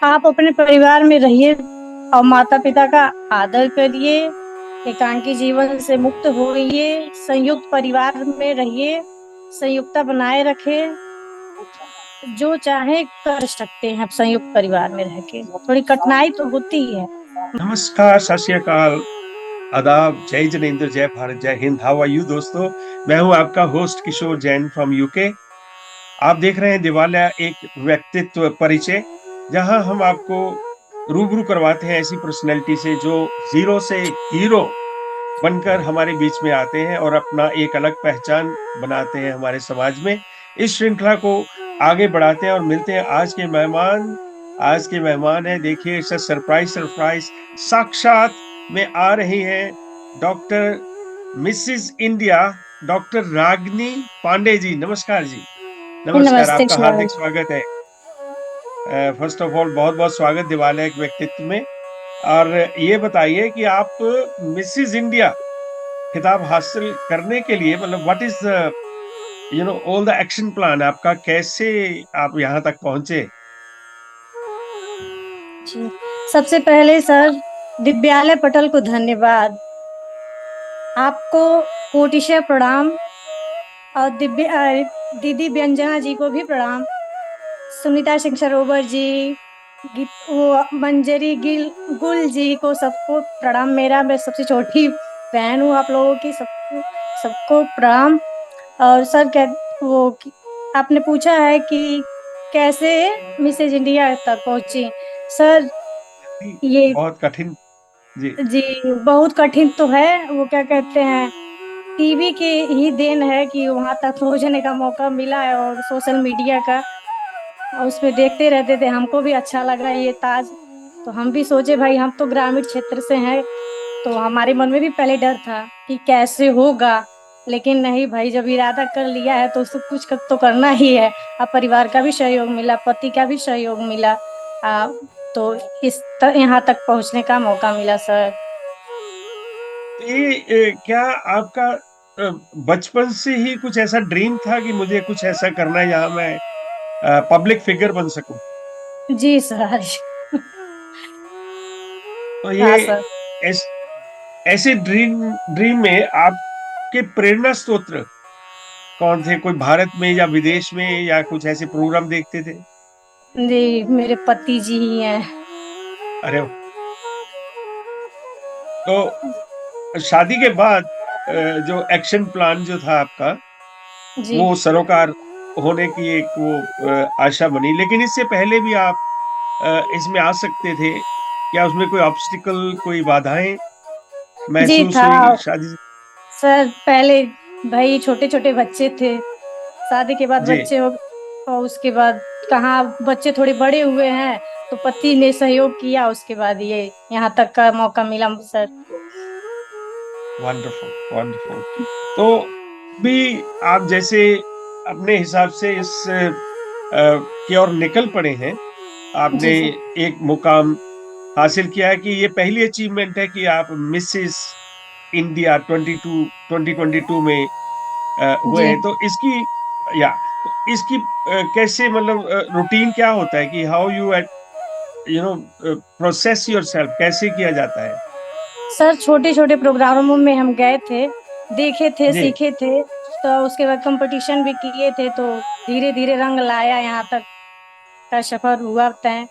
आप अपने परिवार में रहिए और माता पिता का आदर करिए। एकांकी जीवन से मुक्त होइए, संयुक्त परिवार में रहिए, संयुक्ता बनाए रखें। जो चाहे कर सकते हैं आप संयुक्त परिवार में रह के, थोड़ी कठिनाई तो होती ही है। नमस्कार, सत श्री अकाल, आदाब, जय जिनेंद्र, जय भारत, जय हिंद। हाउ आर यू दोस्तों? मैं हूं आपका host Kishore Jain from UK. आप देख रहे हैं दिवालिया एक व्यक्तित्व परिचय, जहां हम आपको रूबरू करवाते हैं ऐसी पर्सनैलिटी से जो जीरो से हीरो बनकर हमारे बीच में आते हैं और अपना एक अलग पहचान बनाते हैं हमारे समाज में। इस श्रृंखला को आगे बढ़ाते हैं और मिलते हैं आज के मेहमान है। देखिए, इट्स सरप्राइज सरप्राइज, साक्षात में आ रही हैं डॉक्टर मिसिस इंडिया, डॉक्टर रागनी पांडे जी। नमस्कार जी। नमस्कार, नमस्ते आपका किशोर। हार्दिक स्वागत है। फर्स्ट ऑफ ऑल बहुत बहुत स्वागत दिवालिया एक व्यक्तित्व में। और ये बताइए कि आप मिसिस इंडिया खिताब हासिल करने के लिए, मतलब what is the all the action plan आपका, कैसे आप यहाँ तक पहुंचे? जी, सबसे पहले सर दिव्यालय पटल को धन्यवाद। आपको कोटिशा प्रणाम। और दीदी व्यंजना जी को भी प्रणाम। सुनीता सिंह सरोवर जी, वो मंजरी गुल जी को सबको प्रणाम। मैं सबसे छोटी बहन हूँ आप लोगों की। सबको सबको प्रणाम। और सर आपने पूछा है कि कैसे मिसेज इंडिया तक पहुंची। सर ये बहुत कठिन। जी। जी बहुत कठिन तो है। वो क्या कहते हैं, टीवी की ही देन है कि वहां तक पहुंचने का मौका मिला है, और सोशल मीडिया का। और उसमें देखते रहते थे, हमको भी अच्छा लगा ये ताज। तो हम भी सोचे भाई, हम तो ग्रामीण क्षेत्र से हैं, तो हमारे मन में भी पहले डर था कि कैसे होगा। लेकिन नहीं भाई, जब इरादा कर लिया है तो उसको तो करना ही है। अब परिवार का भी सहयोग मिला, पति का भी सहयोग मिला। आ, तो यहाँ तक पहुंचने का मौका मिला सर। क्या आपका बचपन से ही कुछ ऐसा ड्रीम था कि मुझे कुछ ऐसा करना है यहाँ मैं पब्लिक फिगर बन सकूं? जी सर। तो हाँ ये सर। ऐस, ऐसे ड्रीम ड्रीम में आपके प्रेरणा स्रोत कौन थे? कोई भारत में या विदेश में, या कुछ ऐसे प्रोग्राम देखते थे? जी मेरे पति जी ही हैं। अरे, तो शादी के बाद जो एक्शन प्लान जो था आपका, जी वो सरोकार होने की एक वो आशा बनी, लेकिन इससे पहले भी आप इसमें आ सकते थे। क्या उसमें कोई ऑब्स्टिकल, कोई बाधाएं जी महसूस था हुई शादी से? सर। पहले भाई छोटे छोटे बच्चे थे, शादी के बाद जी। बच्चे हो। और उसके बाद कहाँ बच्चे थोड़े बड़े हुए हैं, तो पति ने सहयोग किया। उसके बाद ये यहाँ तक का मौका मिला सर। Wonderful, wonderful. तो भी आप जैसे अपने हिसाब से इस की ओर निकल पड़े हैं। आपने जी सर। एक मुकाम हासिल किया है कि ये पहली अचीवमेंट है कि आप मिसिस इंडिया 2022 में हुए जी हैं। तो इसकी, या तो इसकी कैसे, मतलब रूटीन क्या होता है कि how you know process your self, कैसे किया जाता है? सर, छोटे छोटे प्रोग्रामों में हम गए थे, देखे थे, जी। सीखे थे। तो उसके बाद कंपटीशन भी किए थे, तो धीरे धीरे रंग लाया, यहाँ तक का सफर हुआ तय।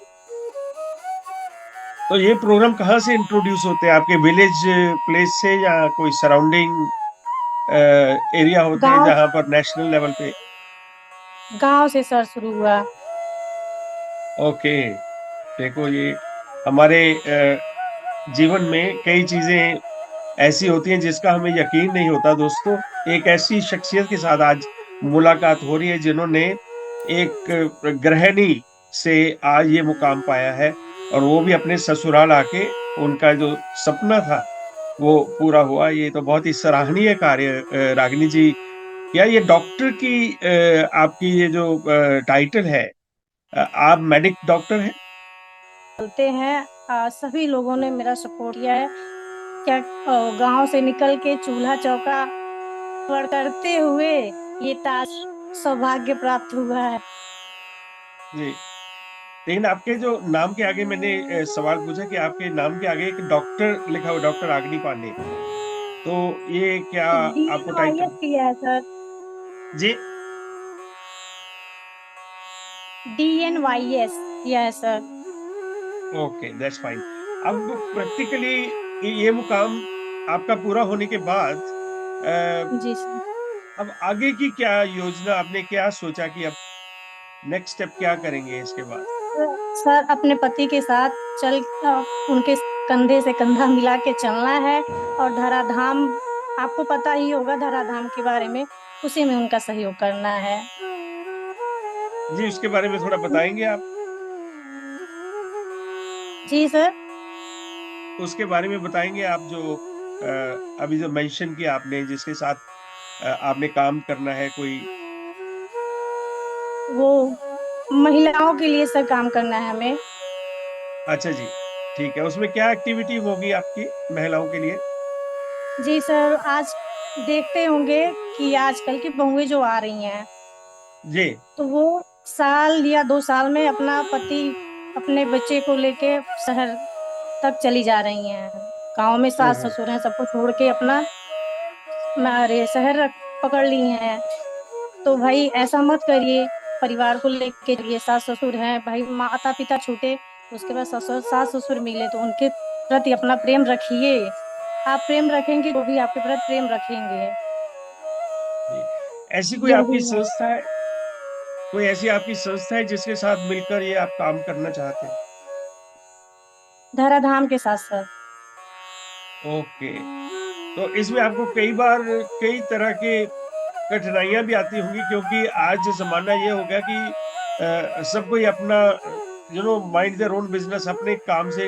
तो ये प्रोग्राम कहाँ से इंट्रोड्यूस होते हैं? आपके विलेज प्लेस से, या कोई सराउंडिंग एरिया होते हैं गांव जहां पर नेशनल लेवल पे? गांव से सर शुरू हुआ। ओके। देखो, ये हमारे जीवन में कई चीजें ऐसी होती हैं जिसका हमें यकीन नहीं होता दोस्तों। एक ऐसी शख्सियत के साथ आज मुलाकात हो रही है जिन्होंने एक गृहिणी से आज ये मुकाम पाया है, और वो भी अपने ससुराल आके उनका जो सपना था वो पूरा हुआ। ये तो बहुत ही सराहनीय कार्य, रागिनी जी। या ये डॉक्टर की आपकी ये जो टाइटल है, आप मेडिक डॉक्टर हैं? चलते हैं। सभी लोगों ने मेरा सपोर्ट किया है। क्या गांव से निकल के चूल्हा चौका पर करते हुए ये ताज सौभाग्य प्राप्त हुआ है। जी। लेकिन आपके जो नाम के आगे मैंने सवाल पूछा कि आपके नाम के आगे एक डॉक्टर लिखा हुआ, डॉक्टर अग्नि पांडे, तो ये क्या आपको DNYS टाइटल? किया है सर। जी। DNYS किया है सर। Okay, that's fine. अब प्रैक्टिकली ये मुकाम आपका पूरा होने के बाद जी सर। अब आगे की क्या योजना, आपने क्या सोचा कि अब नेक्स्ट स्टेप क्या करेंगे इसके बाद? सर अपने पति के साथ चल उनके कंधे से कंधा मिला के चलना है, और धराधाम, आपको पता ही होगा धराधाम के बारे में, उसी में उनका सहयोग करना है। जी, उसके बारे में थोड़ा बताएंगे आप? जी सर। उसके बारे में बताएंगे आप, जो अभी जो मेंशन किया आपने, जिसके साथ आपने काम करना है कोई? वो महिलाओं के लिए सर काम करना है हमें। अच्छा जी, ठीक है। उसमें क्या एक्टिविटी होगी आपकी महिलाओं के लिए? जी सर, आज देखते होंगे कि आजकल की बहुएं जो आ रही हैं, जी। तो वो साल या 2 साल में अपना पति, अपने बच्चे को लेके शहर तक चली जा रही हैं। गांव में सास हम्म। ससुर हैं, सबको छोड़ के अपना अरे शहर पकड़ ली हैं। तो भाई ऐसा मत करिए, परिवार को लेके चलिए। सास ससुर हैं भाई, माता पिता छूटे, उसके बाद ससुर सास ससुर मिले तो उनके प्रति अपना प्रेम रखिए। आप प्रेम रखेंगे वो भी आपके प्रति प्रेम रखेंगे। जी। ऐसी कोई यही आपकी है। संस्था है, कोई ऐसी आपकी संस्था है जिसके साथ मिलकर ये आप काम करना चाहते हैं? धराधाम के साथ साथ। ओके। तो इसमें आपको कई बार कई तरह के कठिनाइयां भी आती होंगी, क्योंकि आज जमाना ये हो गया कि सब कोई अपना माइंड देयर ओन बिजनेस, अपने काम से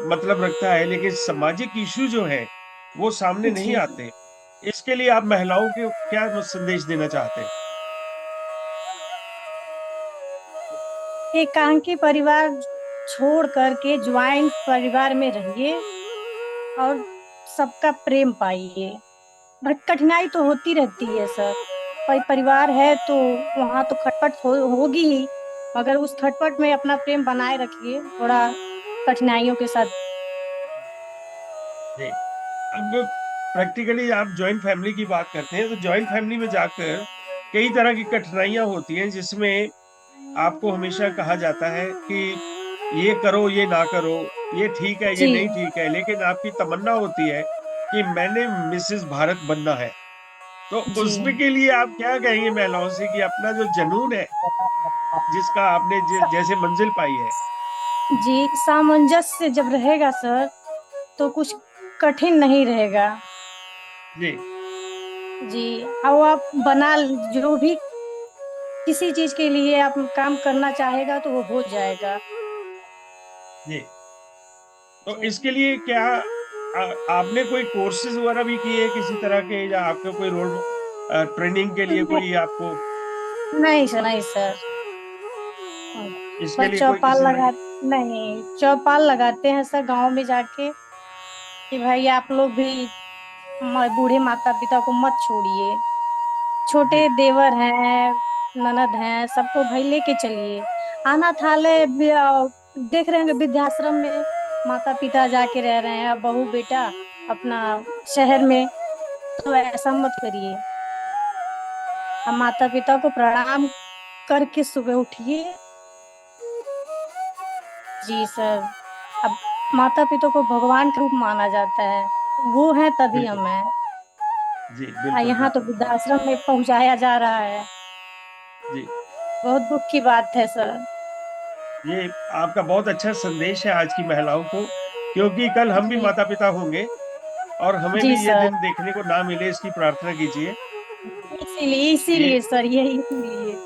मतलब रखता है, लेकिन सामाजिक इशू जो है वो सामने नहीं जी, आते। इसके लिए आप महिलाओं को क्या संदेश देना चाहते हैं? एकांकी परिवार छोड़ करके ज्वाइंट परिवार में रहिए और सबका प्रेम पाइए। बट कठिनाई तो होती रहती है सर, परिवार है तो वहां तो खटपट होगी ही, मगर उस खटपट में अपना प्रेम बनाए रखिए थोड़ा कठिनाइयों के साथ। जी। अब प्रैक्टिकली आप जॉइंट फैमिली की बात करते हैं, तो जॉइंट फैमिली में जाकर कई तरह की कठिनाइयां होती हैं, जिसमें आपको हमेशा कहा जाता है कि ये करो, ये ना करो, ये ठीक है, ये जी। नहीं ठीक है, लेकिन आपकी तमन्ना होती है कि मैंने मिसेस भारत बनना है। तो जी। उसमें के लिए आप क्या कहेंगे महिलाओं से कि अपना जो जुनून है, जिसका आपने जैसे मंजिल पाई है? जी, सामंजस्य जब रहेगा सर तो कुछ कठिन नहीं रहेगा। जी। जी। अब आप बना जो भी किसी चीज के लिए आप काम करना चाहेगा तो वो हो जाएगा। जी। तो जी। इसके लिए क्या आपने कोई कोर्सेज वगैरह भी किए किसी तरह के, या आपका कोई रोल ट्रेनिंग के लिए नहीं, कोई आपको नहीं सर, नहीं सर। इसके बस लिए कोई चौपाल किसी तरह लगा, की? नहीं चौपाल लगाते हैं सर गांव में जाके कि भाई आप लोग भी बूढ़े माता पिता को मत छोड़िए। जी। छोटे देवर हैं, ननद हैं, सबको भाई लेके चलिए। अनाथालय देख रहे हैं वृद्धाश्रम में माता पिता जाके रह रहे हैं, अब बहू बेटा अपना शहर में, तो ऐसा मत करिए। अब माता पिता को प्रणाम करके सुबह उठिए। जी सर। अब माता पिता को भगवान का रूप माना जाता है, वो है तभी बिल्कुल। हम हैं। जी, बिल्कुल यहाँ तो बिल्कुल। वृद्धाश्रम में पहुंचाया जा रहा है। जी। बहुत दुख की बात है सर। ये आपका बहुत अच्छा संदेश है आज की महिलाओं को, क्योंकि कल हम भी जी। माता पिता होंगे और हमें जी भी ये सर। दिन देखने को ना मिले, इसकी प्रार्थना कीजिए। इसीलिए ये इसीलिए सर, यही इसीलिए।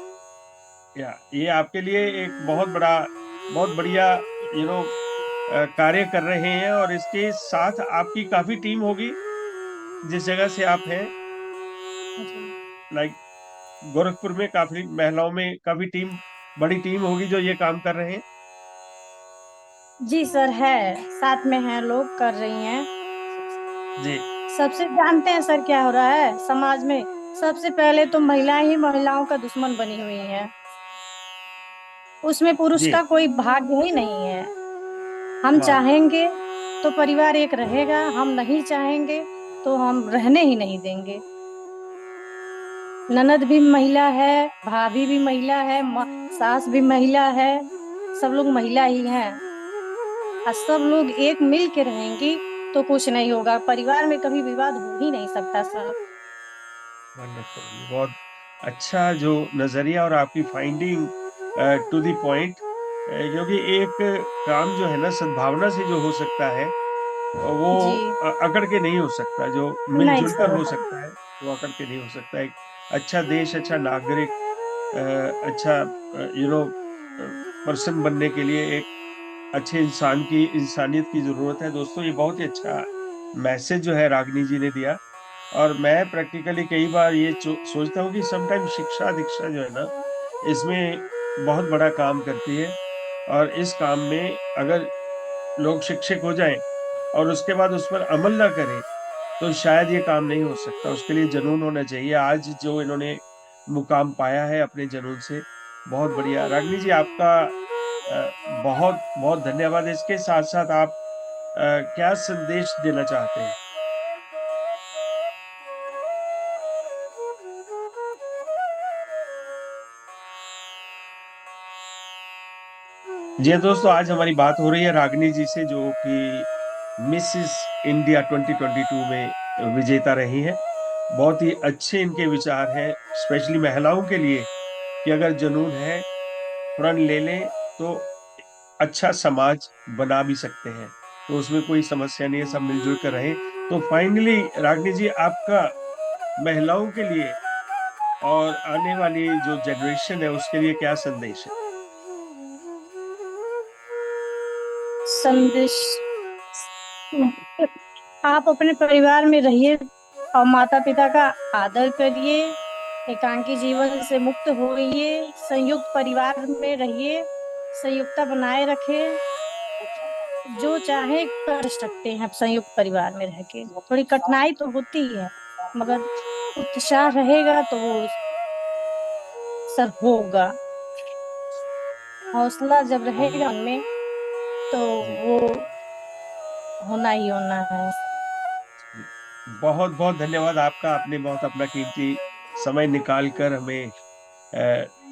ये आपके लिए एक बहुत बड़ा, बहुत बढ़िया यू नो कार्य कर रहे हैं, और इसके साथ आपकी काफी टीम होगी जिस जगह से आप हैं। जी। लाइक गोरखपुर में काफी महिलाओं में काफी टीम, बड़ी टीम होगी जो ये काम कर रहे हैं। जी सर, है, साथ में हैं, लोग कर रही हैं। जी। सबसे जानते हैं सर क्या हो रहा है समाज में? सबसे पहले तो महिलाएं ही महिलाओं का दुश्मन बनी हुई हैं। उसमें पुरुष जी। का कोई भाग्य ही नहीं है। हम वाह। चाहेंगे तो परिवार एक रहेगा, हम नहीं चाहेंगे तो हम रहने ही नहीं देंगे। ननद भी महिला है, भाभी भी महिला है, सास भी महिला है, सब लोग महिला ही हैं। और सब लोग एक मिल के रहेंगी तो कुछ नहीं होगा, परिवार में कभी विवाद हो ही नहीं सकता सर। वंडरफुल, बहुत अच्छा जो नजरिया और आपकी फाइंडिंग टू द पॉइंट। क्योंकि एक काम जो है ना सद्भावना से जो हो सकता है वो जी। अकड़ के नहीं हो सकता, जो नहीं मिलजुल कर सर। हो सकता है वो अकड़ के नहीं हो सकता। एक अच्छा देश, अच्छा नागरिक, अच्छा पर्सन बनने के लिए एक अच्छे इंसान की, इंसानियत की जरूरत है। दोस्तों ये बहुत ही अच्छा मैसेज जो है रागनी जी ने दिया। और मैं प्रैक्टिकली कई बार ये सोचता हूँ कि समटाइम शिक्षा दीक्षा जो है ना इसमें बहुत बड़ा काम करती है। और इस काम में अगर लोग शिक्षित हो जाएं और उसके बाद उस पर अमल ना करें तो शायद ये काम नहीं हो सकता। उसके लिए जुनून होना चाहिए। आज जो इन्होंने मुकाम पाया है अपने जुनून से, बहुत बढ़िया। रागनी जी आपका बहुत बहुत धन्यवाद। इसके साथ साथ आप क्या संदेश देना चाहते हैं? जी हाँ, दोस्तों आज हमारी बात हो रही है रागनी जी से, जो कि मिसिस इंडिया 2022 में विजेता रही हैं। बहुत ही अच्छे इनके विचार हैं, स्पेशली महिलाओं के लिए, कि अगर जुनून है, प्रण ले लें तो अच्छा समाज बना भी सकते हैं। तो उसमें कोई समस्या नहीं है, सब मिलजुल कर रहें। तो फाइनली रागनी जी आपका महिलाओं के लिए और आने वाली जो जनरेशन है उसके लिए क्या संदेश है? संदेश, आप अपने परिवार में रहिए और माता पिता का आदर करिए, एकांकी जीवन से मुक्त होइए, संयुक्त परिवार में रहिए, संयुक्ता बनाए रखें। जो चाहे कर सकते हैं आप संयुक्त परिवार में रह के। थोड़ी कठिनाई तो होती है, मगर उत्साह रहेगा तो वो सब होगा। हौसला जब रहेगा उनमें तो जी। वो होना ही होना है। बहुत बहुत धन्यवाद आपका। आपने बहुत अपना कीमती समय निकाल कर हमें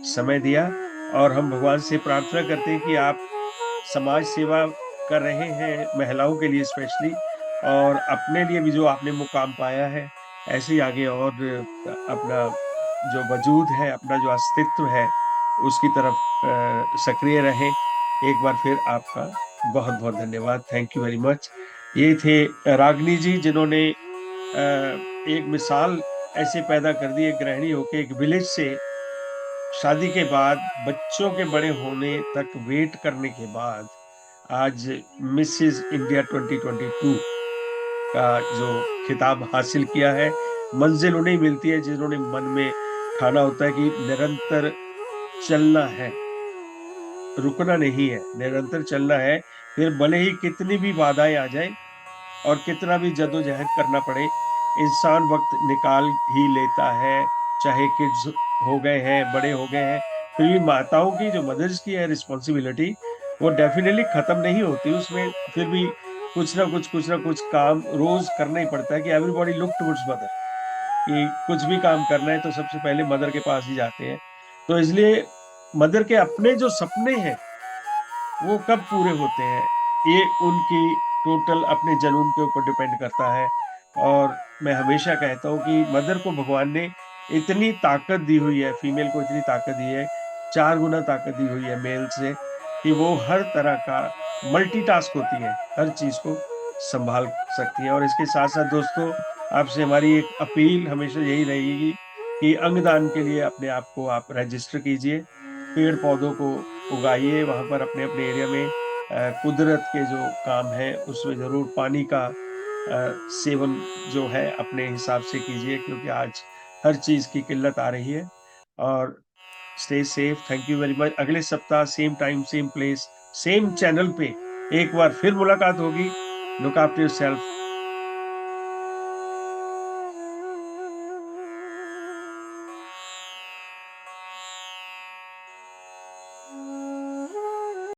समय दिया। और हम भगवान से प्रार्थना करते हैं कि आप समाज सेवा कर रहे हैं महिलाओं के लिए स्पेशली, और अपने लिए भी जो आपने मुकाम पाया है ऐसे ही आगे और अपना जो वजूद है, अपना जो अस्तित्व है उसकी तरफ सक्रिय रहें। एक बार फिर आपका बहुत बहुत धन्यवाद। Thank you very much. ये थे रागनी जी, जिन्होंने एक मिसाल ऐसे पैदा कर दी, एक गृहिणी होके एक विलेज से शादी के बाद बच्चों के बड़े होने तक वेट करने के बाद आज मिसिस इंडिया 2022 का जो खिताब हासिल किया है। मंजिल उन्हें मिलती है जिन्होंने मन में ठाना होता है कि निरंतर चलना है, रुकना नहीं है, निरंतर चलना है। फिर भले ही कितनी भी बाधाएं आ जाए और कितना भी जद्दोजहद करना पड़े, इंसान वक्त निकाल ही लेता है। चाहे किड्स हो गए हैं, बड़े हो गए हैं, फिर भी माताओं की जो मदर्स की है रिस्पॉन्सिबिलिटी, वो डेफिनेटली खत्म नहीं होती उसमें। फिर भी कुछ ना कुछ काम रोज करना ही पड़ता है कि एवरीबॉडी लुक टुवर्ड्स मदर, कि कुछ भी काम करना है तो सबसे पहले मदर के पास ही जाते हैं। तो इसलिए मदर के अपने जो सपने हैं वो कब पूरे होते हैं, ये उनकी टोटल अपने जुनून के ऊपर डिपेंड करता है। और मैं हमेशा कहता हूँ कि मदर को भगवान ने इतनी ताकत दी हुई है, फीमेल को इतनी ताकत दी है, 4 गुना ताकत दी हुई है मेल से, कि वो हर तरह का मल्टीटास्क होती है, हर चीज को संभाल सकती है। और इसके साथ साथ दोस्तों, आपसे हमारी एक अपील हमेशा यही रहेगी कि अंगदान के लिए अपने आप को आप रजिस्टर कीजिए, पेड़ पौधों को उगाइए वहां पर अपने अपने एरिया में। कुदरत के जो काम है उसमें जरूर पानी का सेवन जो है अपने हिसाब से कीजिए, क्योंकि आज हर चीज की किल्लत आ रही है। और stay safe. Thank you very much. अगले सप्ताह same time same place same channel पे एक बार फिर मुलाकात होगी। Look after yourself.